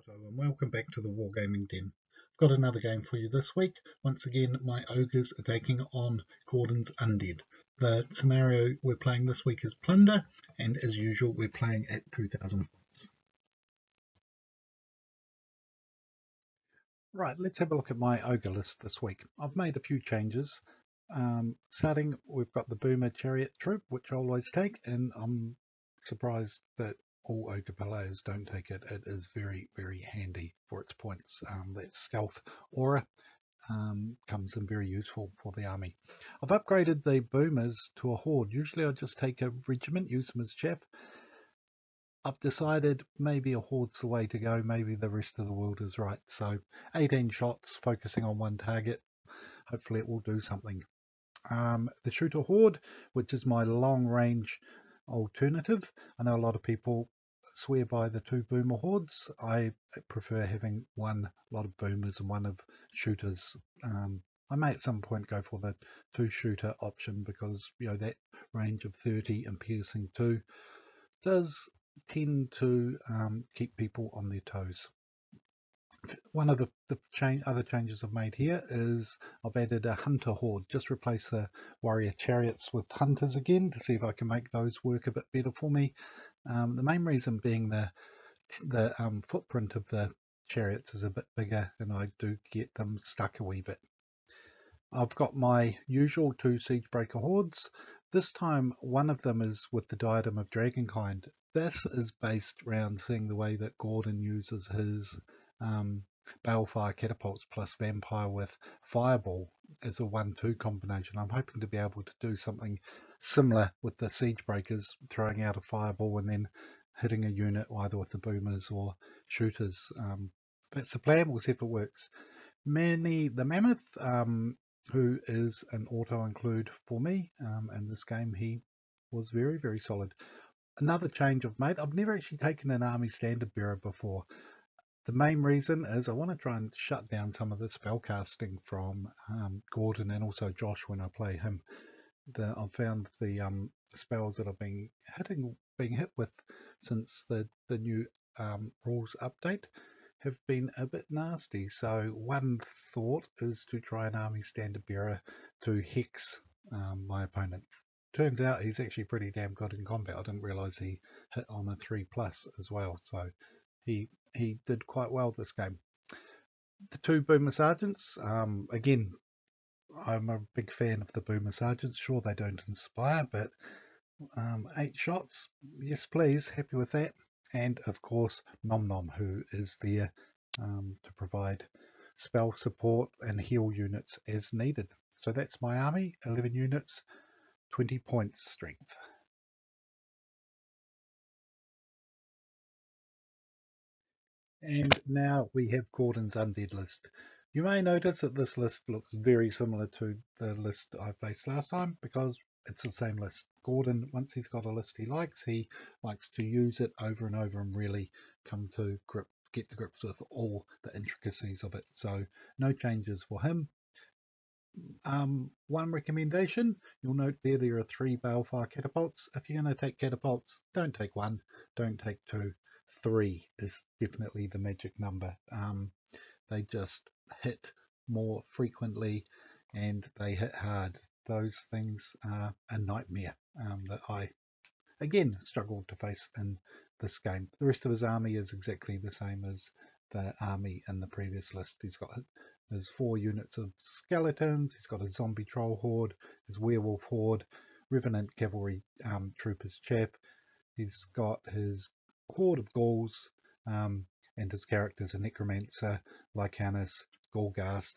Hello and welcome back to the Wargaming Den. I've got another game for you this week. Once again, my Ogres are taking on Gordon's Undead. The scenario we're playing this week is Plunder, and as usual we're playing at 2,000 points. Right, let's have a look at my Ogre list this week. I've made a few changes. Starting, we've got the Boomer Chariot Troop, which I always take, and I'm surprised that all Ogre players don't take it. It is very, very handy for its points. That stealth aura comes in very useful for the army. I've upgraded the Boomers to a Horde. Usually I just take a regiment, use them as chaff. I've decided maybe a Horde's the way to go, maybe the rest of the world is right. So 18 shots focusing on one target. Hopefully it will do something. The Shooter Horde, which is my long range alternative. I know a lot of people swear by the two Boomer Hordes. I prefer having one lot of Boomers and one of Shooters. I may at some point go for the two Shooter option because that range of 30 and piercing 2 does tend to keep people on their toes. One of the other changes I've made here is I've added a Hunter Horde. Just replace the Warrior Chariots with Hunters again to see if I can make those work a bit better for me. The main reason being the footprint of the Chariots is a bit bigger and I do get them stuck a wee bit. I've got my usual two Siegebreaker Hordes. This time one of them is with the Diadem of Dragonkind. This is based around seeing the way that Gordon uses his Balefire Catapults plus Vampire with Fireball as a 1-2 combination. I'm hoping to be able to do something similar with the Siegebreakers, throwing out a Fireball and then hitting a unit either with the Boomers or Shooters. That's the plan. We'll see if it works. Manny the Mammoth, who is an auto-include for me. In this game, he was very, very solid. Another change I've made, I've never actually taken an Army Standard Bearer before. The main reason is I want to try and shut down some of the spellcasting from Gordon and also Josh when I play him. I've found the spells that I've been hit with since the new rules update have been a bit nasty. So one thought is to try an Army Standard Bearer to hex my opponent. Turns out he's actually pretty damn good in combat. I didn't realise he hit on a 3+ as well. So he did quite well this game. The two Boomer Sergeants, again, I'm a big fan of the Boomer Sergeants. Sure, they don't inspire, but 8 shots, yes please, happy with that. And of course Nom Nom, who is there to provide spell support and heal units as needed. So that's my army, 11 units, 20 points strength. And now we have Gordon's Undead list. You may notice that this list looks very similar to the list I faced last time because it's the same list. Gordon, once he's got a list he likes to use it over and over and really get to grips with all the intricacies of it. So no changes for him. One recommendation, you'll note there are 3 Balefire Catapults. If you're going to take catapults, don't take 1, don't take 2. 3 is definitely the magic number. They just hit more frequently and they hit hard. Those things are a nightmare that I again struggled to face in this game. The rest of his army is exactly the same as the army in the previous list. There's 4 units of skeletons, he's got a zombie troll horde, his werewolf horde, revenant cavalry troopers chap, he's got his horde of ghouls, and his characters a necromancer, Lycanus, Golgast,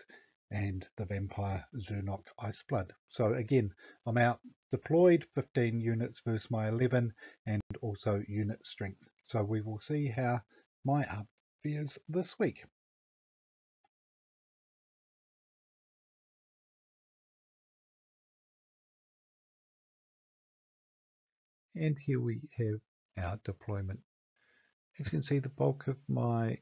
and the vampire Zernok Iceblood. So again, I'm out deployed 15 units versus my 11 and also unit strength. So we will see how my up fares this week. And here we have our deployment. As you can see, the bulk of my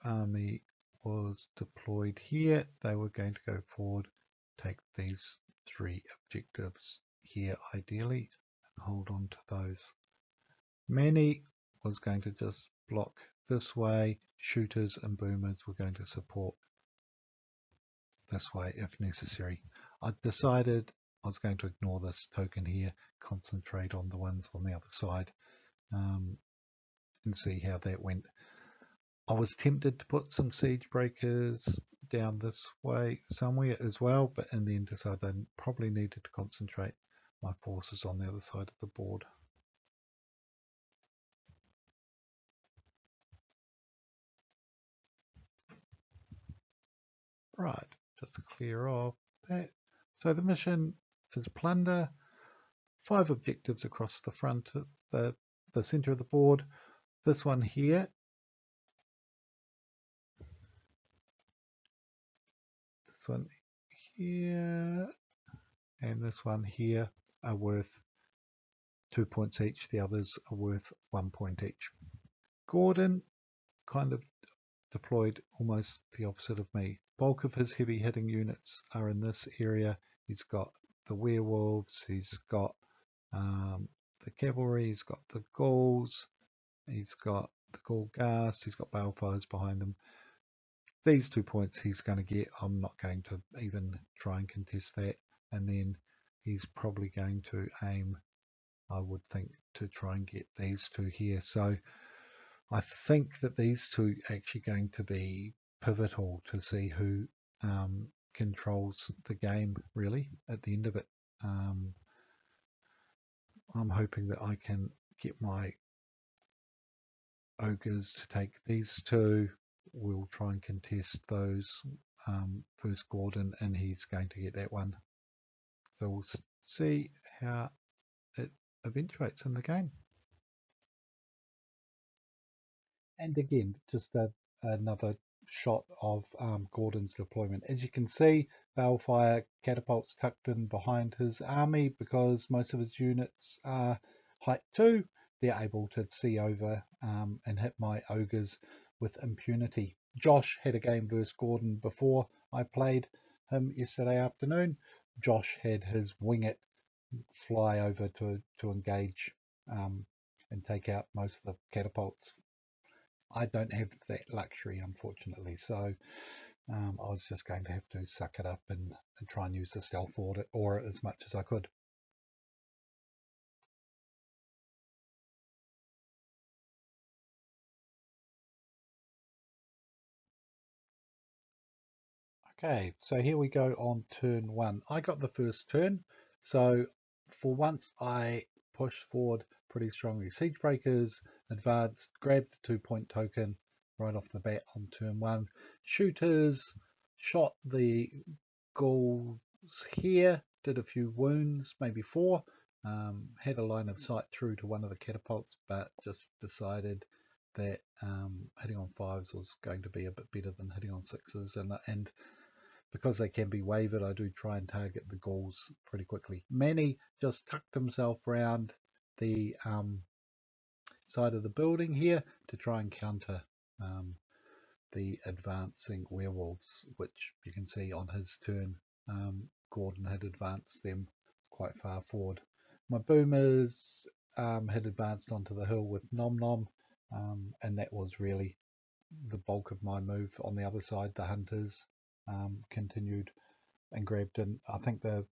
army was deployed here. They were going to go forward, take these 3 objectives here ideally, and hold on to those. Manny was going to just block this way. Shooters and boomers were going to support this way if necessary. I decided I was going to ignore this token here, concentrate on the ones on the other side, and see how that went. I was tempted to put some siege breakers down this way somewhere as well, but in the end decided I probably needed to concentrate my forces on the other side of the board. Right, just to clear off that. So the mission is Plunder, 5 objectives across the front of the center of the board. This one here, this one here, and this one here are worth 2 points each. The others are worth 1 point each. Gordon kind of deployed almost the opposite of me. Bulk of his heavy hitting units are in this area. He's got the werewolves, he's got the cavalry, he's got the ghouls, he's got the ghoul ghast, he's got balefires behind him. These 2 points he's going to get. I'm not going to even try and contest that. And then he's probably going to aim, I would think, to try and get these 2 here. So I think that these 2 are actually going to be pivotal to see who controls the game really at the end of it. I'm hoping that I can get my ogres to take these 2. We'll try and contest those first Gordon, and he's going to get that one. So we'll see how it eventuates in the game. And again, just another shot of Gordon's deployment. As you can see, balefire catapults tucked in behind his army because most of his units are height 2. They're able to see over and hit my ogres with impunity. Josh had a game versus Gordon before I played him yesterday afternoon. Josh had his wing it fly over to engage and take out most of the catapults. I don't have that luxury, unfortunately, so I was just going to have to suck it up and try and use the stealth aura as much as I could. Okay, so here we go on turn 1. I got the first turn, so for once I pushed forward pretty strongly. Siege breakers advanced, grabbed the 2 point token right off the bat on turn 1. Shooters shot the ghouls here, did a few wounds, maybe 4. Had a line of sight through to one of the catapults, but just decided that hitting on 5s was going to be a bit better than hitting on 6s, and because they can be wavered, I do try and target the ghouls pretty quickly. Manny just tucked himself around the side of the building here to try and counter the advancing werewolves, which you can see on his turn. Gordon had advanced them quite far forward. My boomers had advanced onto the hill with Nom Nom, and that was really the bulk of my move. On the other side, the hunters continued and grabbed in. I think the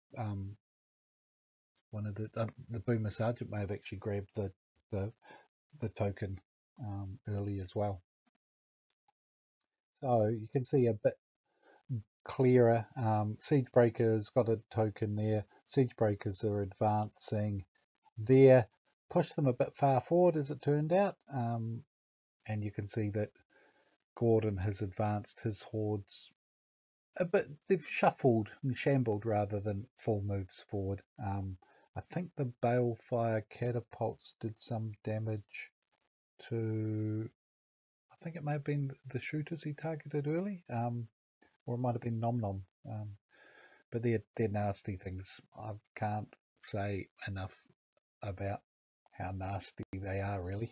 one of the boomer sergeant may have actually grabbed the token early as well. So you can see a bit clearer. Siege breakers got a token there. Siege breakers are advancing there. Pushed them a bit far forward as it turned out, and you can see that Gordon has advanced his hordes a bit. They've shuffled and shambled rather than full moves forward. I think the balefire catapults did some damage to, I think it may have been the shooters he targeted early, or it might have been Nom Nom. But they're nasty things. I can't say enough about how nasty they are, really.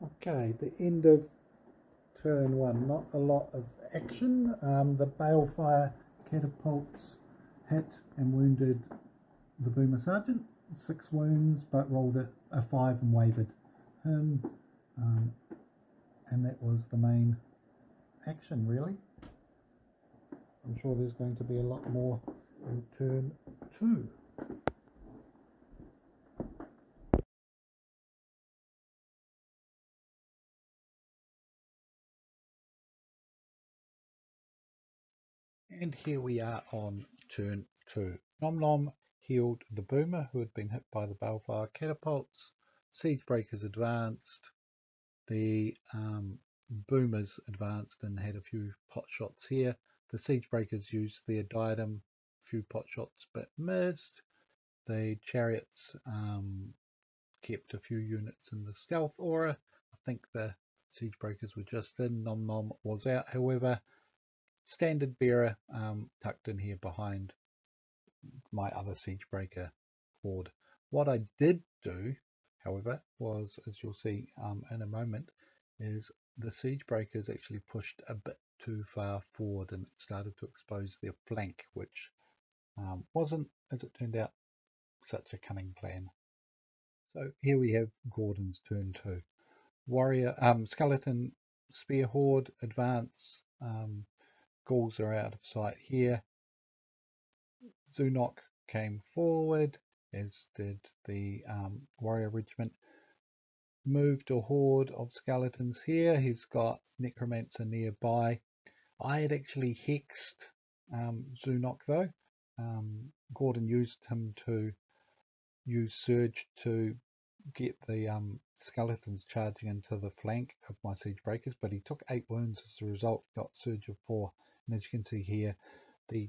Okay, the end of turn 1, not a lot of action. The balefire catapults hit and wounded the boomer sergeant, 6 wounds, but rolled a 5 and wavered him. And that was the main action, really. I'm sure there's going to be a lot more in turn 2. And here we are on turn 2. Nom Nom healed the Boomer who had been hit by the Balefire catapults. Siege Breakers advanced. The Boomers advanced and had a few pot shots here. The Siege Breakers used their diadem, few pot shots but missed. The Chariots kept a few units in the stealth aura. I think the Siege Breakers were just in. Nom Nom was out, however. Standard Bearer tucked in here behind my other Siege Breaker horde. What I did do, however, was, as you'll see in a moment, is the Siege Breakers actually pushed a bit too far forward and it started to expose their flank, which wasn't, as it turned out, such a cunning plan. So here we have Gordon's turn 2. Warrior, Skeleton Spear Horde advance. Ghouls are out of sight here. Zunok came forward, as did the Warrior Regiment. Moved a horde of skeletons here. He's got Necromancer nearby. I had actually hexed Zunok though. Gordon used him to use Surge to get the skeletons charging into the flank of my Siege Breakers, but he took 8 wounds as a result, got Surge of 4. And as you can see here, the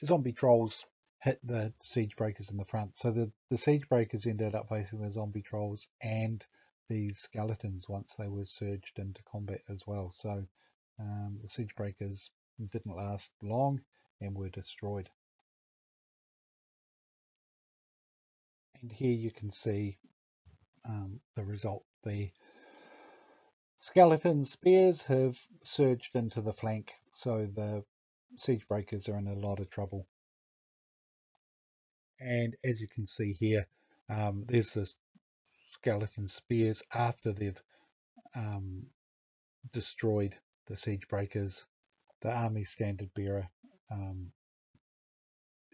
zombie trolls hit the Siege Breakers in the front. So the Siege Breakers ended up facing the zombie trolls and these skeletons once they were surged into combat as well. So the Siege Breakers didn't last long and were destroyed. And here you can see the result. The skeleton spears have surged into the flank, so the Siege Breakers are in a lot of trouble. And as you can see here, there's this skeleton spears after they've destroyed the Siege Breakers. The army standard bearer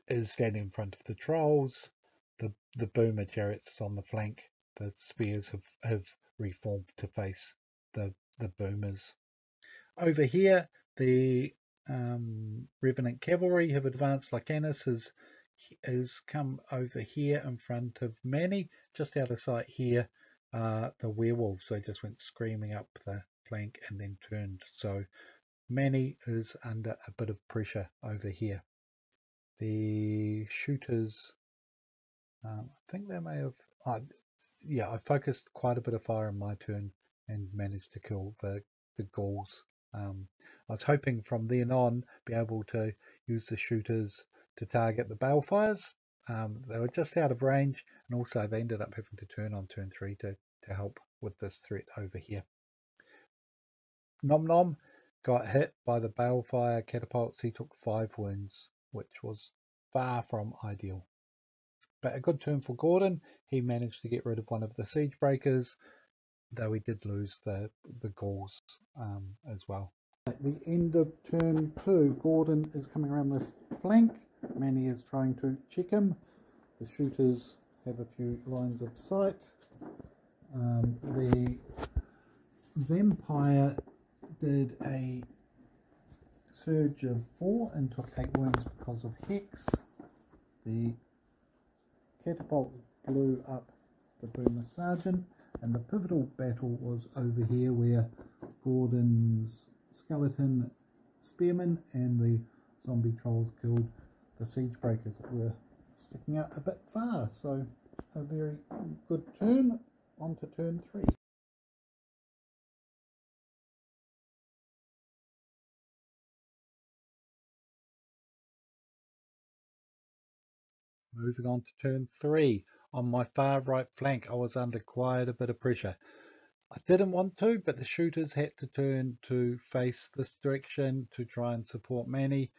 is standing in front of the trolls. The boomer chariots on the flank. The spears have reformed to face the boomers. Over here, the Revenant Cavalry have advanced. Lycanus has come over here in front of Manny, just out of sight here. The werewolves, they just went screaming up the flank and then turned. So Manny is under a bit of pressure over here. The shooters, I think they may have, yeah, I focused quite a bit of fire in my turn and managed to kill the ghouls. I was hoping from then on be able to use the shooters to target the balefires. They were just out of range, and also they ended up having to turn on turn 3 to help with this threat over here. Nom Nom got hit by the balefire catapults. He took 5 wounds, which was far from ideal. But a good turn for Gordon. He managed to get rid of one of the Siege Breakers, though he did lose the ghouls as well. At the end of turn 2, Gordon is coming around this flank. Manny is trying to check him. The shooters have a few lines of sight. The vampire did a surge of 4 and took 8 wounds because of hex. The catapult blew up the boomer sergeant, and the pivotal battle was over here where Gordon's skeleton spearmen and the zombie trolls killed the siege breakers that were sticking out a bit far. So a very good turn. On to turn 3. Moving on to turn 3. On my far right flank, I was under quite a bit of pressure. I didn't want to, but the shooters had to turn to face this direction to try and support Manny.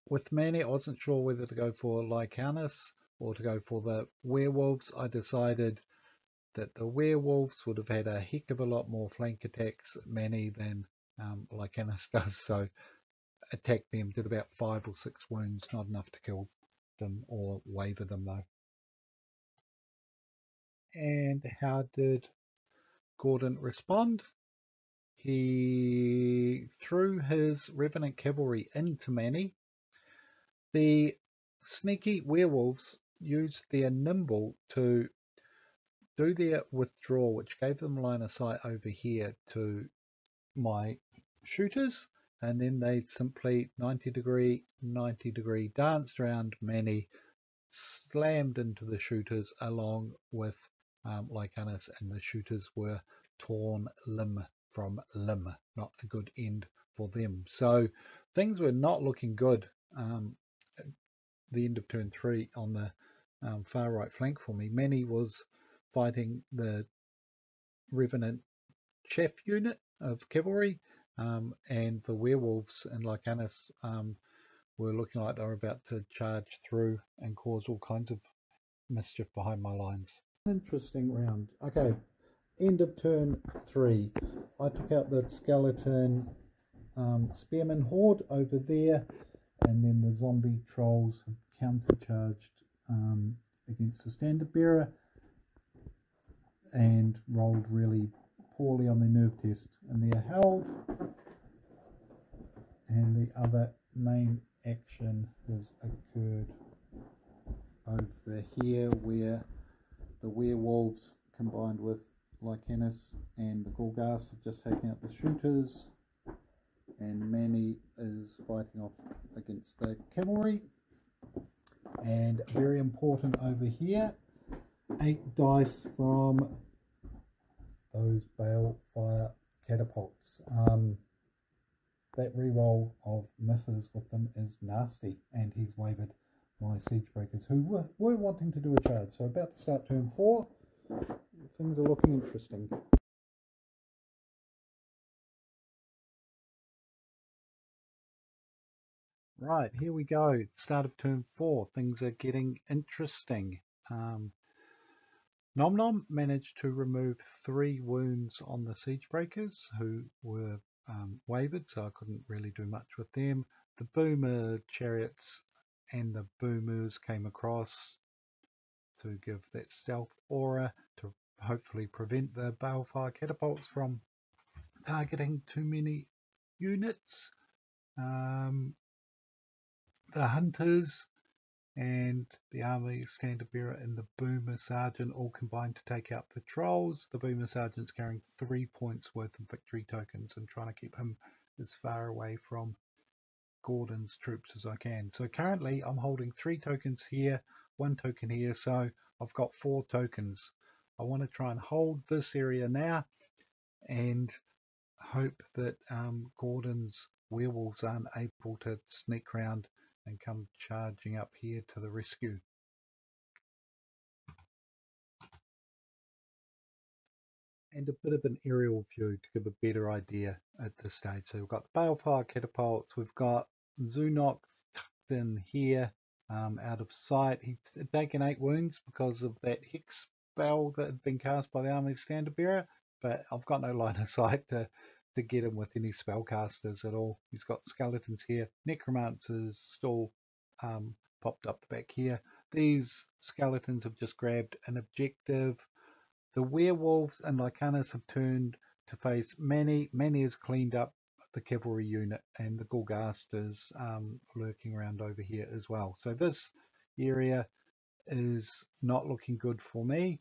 With Manny, I wasn't sure whether to go for Lycanus or to go for the werewolves. I decided that the werewolves would have had a heck of a lot more flank attacks, Manny, than Lycanus does. So attacked them, did about 5 or 6 wounds, not enough to kill them or waver them though. And how did Gordon respond? He threw his Revenant Cavalry into Manny. The sneaky werewolves used their nimble to do their withdrawal, which gave them line of sight over here to my shooters, and then they simply 90 degree danced around Manny, slammed into the shooters along with Lycanus, and the shooters were torn limb from limb. Not a good end for them. So things were not looking good at the end of turn 3 on the far right flank for me. Manny was fighting the Revenant Chaff unit of cavalry, and the werewolves and Lycanus were looking like they were about to charge through and cause all kinds of mischief behind my lines. Interesting round. Okay, end of turn 3. I took out the skeleton spearman horde over there, and then the zombie trolls countercharged against the standard bearer and rolled really poorly on their nerve test, and they're held. And the other main action has occurred over here, where the werewolves combined with Lycanus and the Gorgas have just taken out the shooters, and Manny is fighting off against the cavalry. And very important over here, 8 dice from those balefire catapults. That reroll of misses with them is nasty, and he's wavered my siege breakers who were wanting to do a charge. So about to start turn 4, things are looking interesting. Right, here we go. Start of turn 4. Things are getting interesting. Nom Nom managed to remove 3 wounds on the siege breakers who were wavered, so I couldn't really do much with them. The boomer chariots and the boomers came across to give that stealth aura to hopefully prevent the balefire catapults from targeting too many units. The hunters and the army standard bearer and the boomer sergeant all combined to take out the trolls. The boomer sergeant's carrying 3 points worth of victory tokens and trying to keep him as far away from Gordon's troops as I can. So currently I'm holding 3 tokens here, 1 token here, so I've got 4 tokens. I want to try and hold this area now and hope that Gordon's werewolves aren't able to sneak round and come charging up here to the rescue. And a bit of an aerial view to give a better idea at this stage. So we've got the balefire catapults, we've got Zunok tucked in here, out of sight. He's taken 8 wounds because of that hex spell that had been cast by the army standard bearer, but I've got no line of sight to get him with any spellcasters at all. He's got skeletons here, necromancers still popped up the back here. These skeletons have just grabbed an objective. The werewolves and Lycanus have turned to face Manny. Manny has cleaned up the cavalry unit, and the Gorgast is lurking around over here as well. So this area is not looking good for me.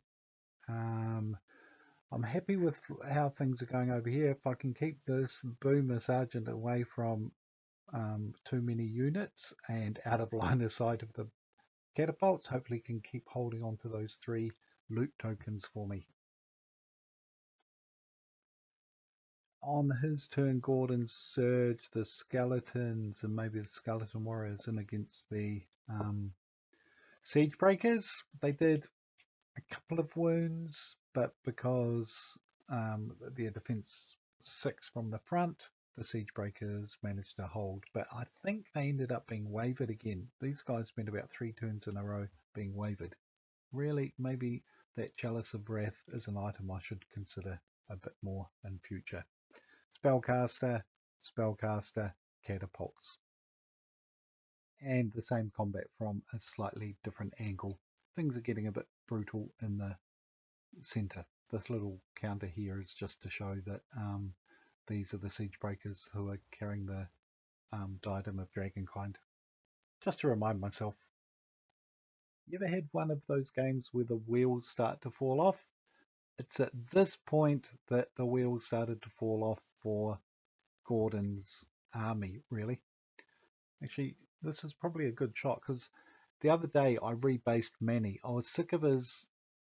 I'm happy with how things are going over here. If I can keep this boomer sergeant away from too many units and out of line of sight of the catapults, hopefully can keep holding on to those 3 loot tokens for me. On his turn, Gordon surged the skeletons and maybe the skeleton warriors in against the siege breakers. They did a couple of wounds, but because their defense 6 from the front, the siege breakers managed to hold. But I think they ended up being wavered again. These guys spent about 3 turns in a row being wavered. really, maybe that Chalice of Wrath is an item I should consider a bit more in future. Spellcaster, Spellcaster, Catapults. And the same combat from a slightly different angle. Things are getting a bit brutal in the center. This little counter here is just to show that these are the Siege Breakers who are carrying the Diadem of Dragonkind. Just to remind myself, you ever had one of those games where the wheels start to fall off? It's at this point that the wheels started to fall off for Gordon's army, really. Actually, this is probably a good shot because the other day I rebased Manny. I was sick of his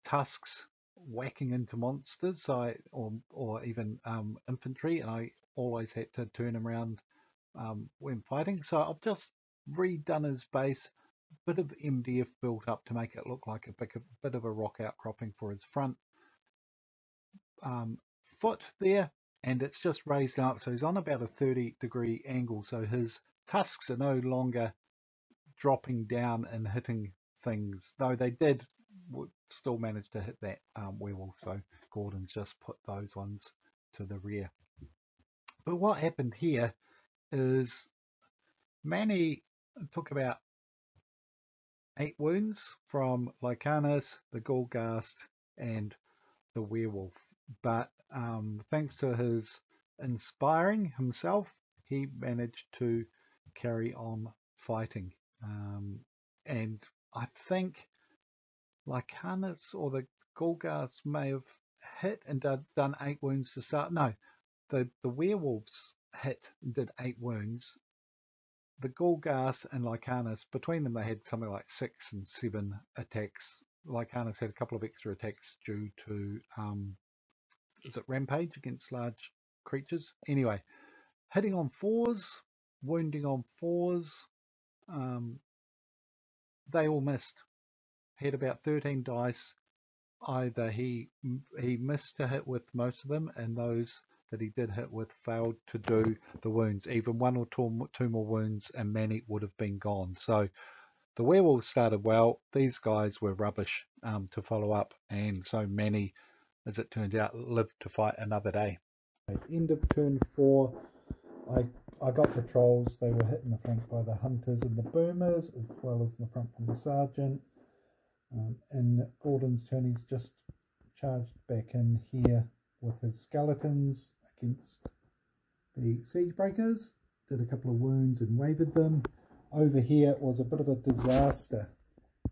tusks whacking into monsters, or even infantry, and I always had to turn him around when fighting. So I've just redone his base, bit of MDF built up to make it look like a bit of a rock outcropping for his front foot there, and it's just raised up, so he's on about a 30-degree angle, so his tusks are no longer dropping down and hitting things, though they did still manage to hit that werewolf, so Gordon's just put those ones to the rear. But what happened here is Manny took about 8 wounds from Lycanis, the Ghoulghast, and the werewolf, but thanks to his inspiring himself, he managed to carry on fighting. And I think Lycanis or the Ghoulghast may have hit and done 8 wounds to start. No, the werewolves hit and did 8 wounds. The Ghoulghast and Lycanis, between them, they had something like 6 and 7 attacks. Lycanis had a couple of extra attacks due to is it rampage against large creatures? Anyway, hitting on 4s, wounding on 4s, they all missed. He had about 13 dice. Either he missed to hit with most of them, and those that he did hit with failed to do the wounds. Even 1 or 2 more wounds and Manny would have been gone. So the werewolves started well. These guys were rubbish to follow up, and so Manny, as it turned out, lived to fight another day. End of turn 4, I got the trolls. They were hit in the flank by the hunters and the boomers, as well as in the front from the sergeant. In Gordon's turn, he's just charged back in here with his skeletons against the siege breakers. Did a couple of wounds and wavered them. Over here was a bit of a disaster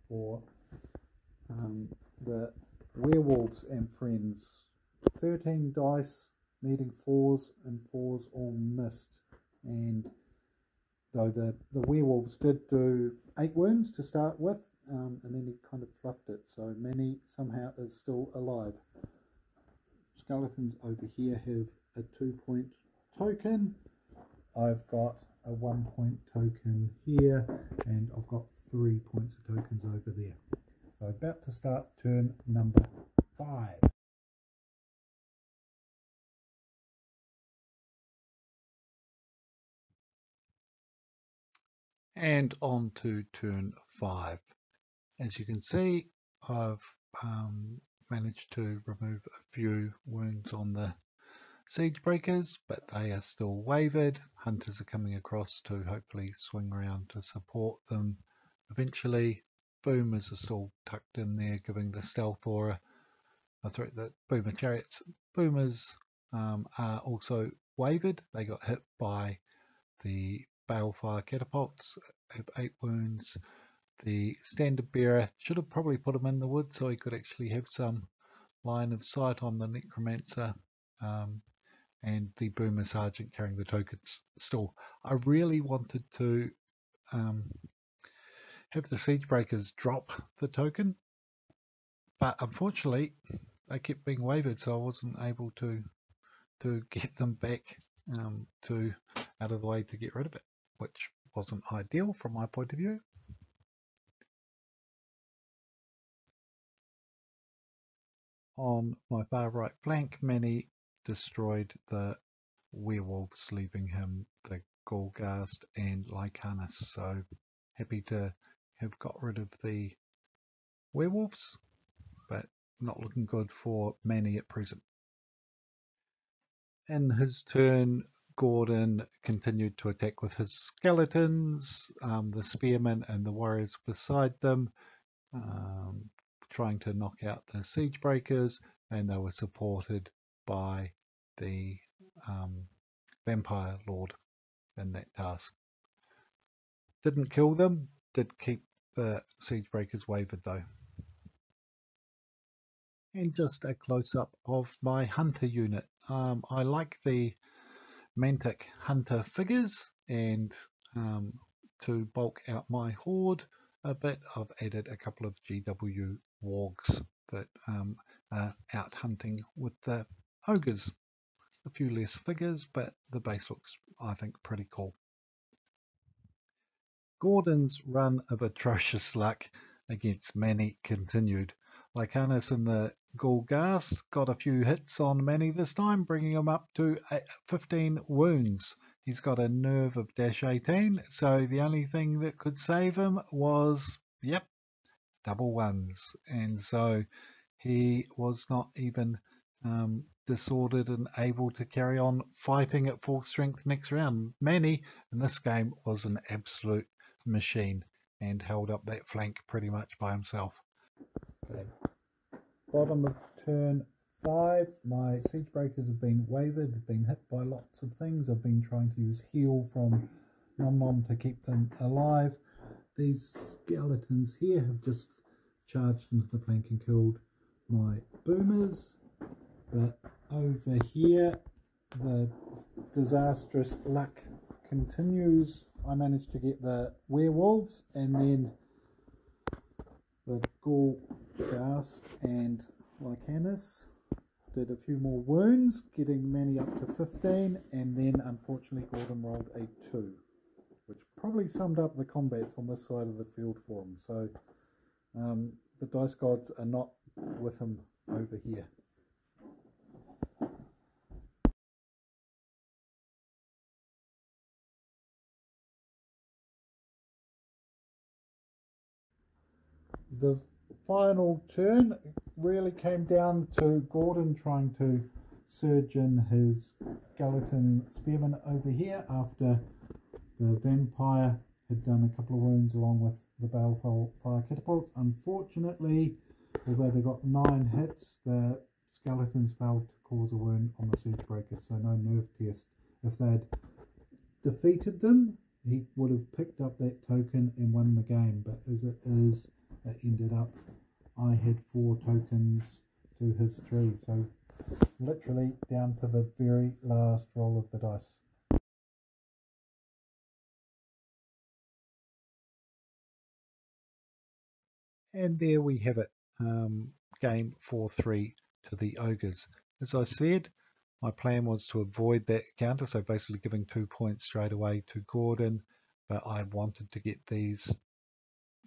for the werewolves and friends. 13 dice, needing 4s, and 4s all missed. And though the werewolves did do 8 wounds to start with, and then he kind of fluffed it, so Manny somehow is still alive. Skeletons over here have a 2-point token. I've got a 1-point token here, and I've got 3 points of tokens over there. So about to start turn number 5. And on to turn 5. As you can see, I've managed to remove a few wounds on the siege breakers, but they are still wavered. Hunters are coming across to hopefully swing around to support them eventually. Boomers are still tucked in there, giving the stealth aura a threat. The boomer chariots. Boomers are also wavered. They got hit by the balefire catapults, have 8 wounds. The standard bearer should have probably put him in the wood so he could actually have some line of sight on the necromancer, and the boomer sergeant carrying the tokens still. I really wanted to have the siege breakers drop the token, but unfortunately they kept being wavered, so I wasn't able to get them back to out of the way to get rid of it, which wasn't ideal from my point of view. On my far right flank, Manny destroyed the werewolves, leaving him the Ghoulghast and Lycanis. So happy to have got rid of the werewolves, but not looking good for Manny at present. In his turn, Gordon continued to attack with his skeletons, the spearmen and the warriors beside them, trying to knock out the siege breakers, and they were supported by the vampire lord in that task. Didn't kill them, did keep the siege breakers wavered though. And just a close-up of my hunter unit. I like the Mantic hunter figures, and to bulk out my horde a bit, I've added a couple of GW wargs that are out hunting with the ogres. A few less figures, but the base looks, I think, pretty cool. Gordon's run of atrocious luck against Manny continued. Lycanus and the Gulgas got a few hits on Manny this time, bringing him up to 15 wounds. He's got a nerve of -18, so the only thing that could save him was, yep, double ones. And so he was not even disordered and able to carry on fighting at full strength next round. Manny in this game was an absolute machine and held up that flank pretty much by himself. Okay. Bottom of turn 5, my siege breakers have been wavered, they've been hit by lots of things. I've been trying to use heal from Nom Nom to keep them alive. These skeletons here have just charged into the flank and killed my boomers. But over here, the disastrous luck continues. I managed to get the werewolves, and then the Gulgast and Lycanus did a few more wounds, getting Manny up to 15, and then unfortunately Gordon rolled a 2, which probably summed up the combats on this side of the field for him. So the dice gods are not with him over here. The final turn really came down to Gordon trying to surge in his skeleton spearman over here after the vampire had done a couple of wounds along with the balefire catapults. Unfortunately, although they got 9 hits, the skeletons failed to cause a wound on the siege breaker, so no nerve test. If they'd defeated them, he would have picked up that token and won the game, but as it is, it ended up I had 4 tokens to his 3, so literally down to the very last roll of the dice. And there we have it, game 4-3 to the Ogres. As I said, my plan was to avoid that counter, so basically giving 2 points straight away to Gordon, but I wanted to get these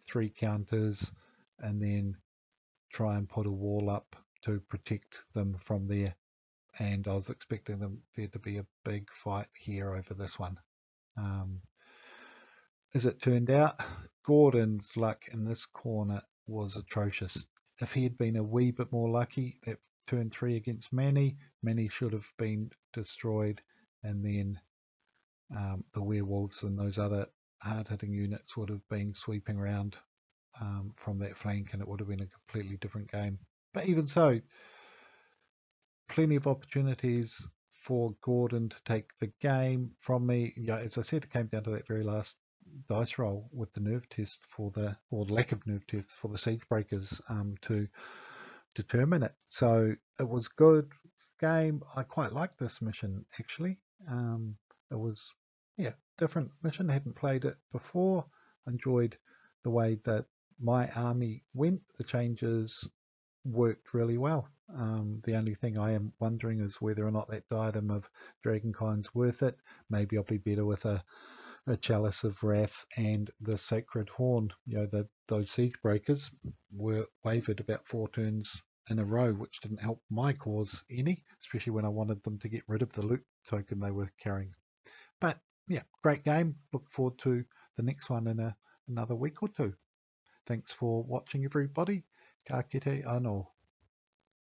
3 counters and then try and put a wall up to protect them from there. And I was expecting there to be a big fight here over this one. As it turned out, Gordon's luck in this corner was atrocious. If he had been a wee bit more lucky at turn 3 against Manny should have been destroyed, and then the werewolves and those other hard-hitting units would have been sweeping around from that flank, and it would have been a completely different game. But even so, plenty of opportunities for Gordon to take the game from me. Yeah, as I said, it came down to that very last dice roll with the nerve test or lack of nerve tests for the siege breakers to determine it. So it was good game. I quite liked this mission actually. It was different mission. I hadn't played it before. Enjoyed the way that my army went. The changes worked really well. The only thing I am wondering is whether or not that diadem of Dragonkind's worth it. Maybe I'll be better with a Chalice of Wrath and the Sacred Horn. Those siege breakers were wavered about 4 turns in a row, which didn't help my cause any, especially when I wanted them to get rid of the loot token they were carrying. But yeah, great game. Look forward to the next one in another week or 2. Thanks for watching, everybody. Ka kite anō.